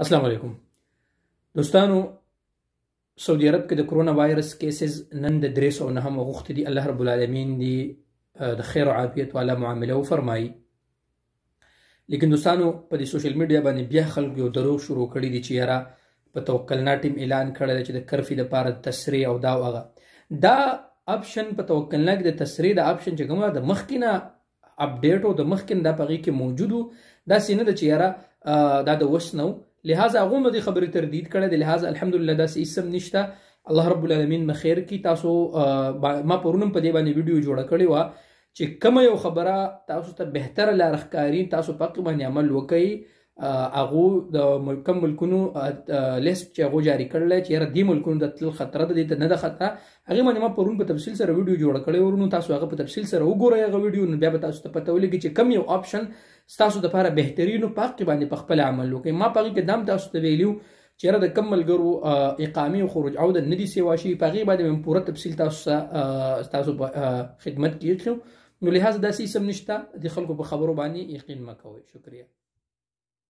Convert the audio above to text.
السلام علیکم دوستانو. سعودي عرب کې د کرونا وایرس کیسز نن د 309 غوښتي دي. الله رب العالمین دی د خیر او عافیت والا معامله وفرمایي. لیکن دوستانو په دې سوشل میډیا باندې بیا خلکو یو دروغ شروع کړي دي چې یاره په توکلنا ټیم اعلان کړی چې د کرفي لپاره تسریع او دا هغه دا اپشن په توکلنا کې د تسریع د اپشن چې کومه د مخکینه اپډیټ او د مخکین د پغې کې موجودو دا سینه د چې یاره دا د وس نو لہذا هغه هم د خبرې تردید کړه د لہذا الحمدلله دا سیستم نشته. الله رب العالمین مخیر کی. تاسو ما پرونم په دې باندې ویډیو جوړه کړې و چې کوم یو خبره تاسو ته بهتر لار ښکاري تاسو په کې باندې عمل وکړئ. هغه د کوم ملکونو لیست چې هغه جاری کړل چې یاره دې ملکونو د تل خطر ده دې نه ده خطر هغه باندې ما پرون په تفصیل سره ویډیو جوړه کړې ورونو تاسو هغه په تفصیل سره وګورئ هغه ویډیو نو بیا به تاسو ته پته ولګي چې کوم یو اپشن ستاسو د لپاره بهترینو پاک باندې په خپل عمل وکړئ. ما پغې کې دام تاسو ته ویلیو چې یاره د کوم ملګرو اقامې او خروج او د ندي سیوا شي پغې باندې من پوره تفصیل تاسو په خدمت کې کړو. نو لہذا دا سیستم نشته د خلکو په خبرو باندې یقین مکوئ. شکریہ.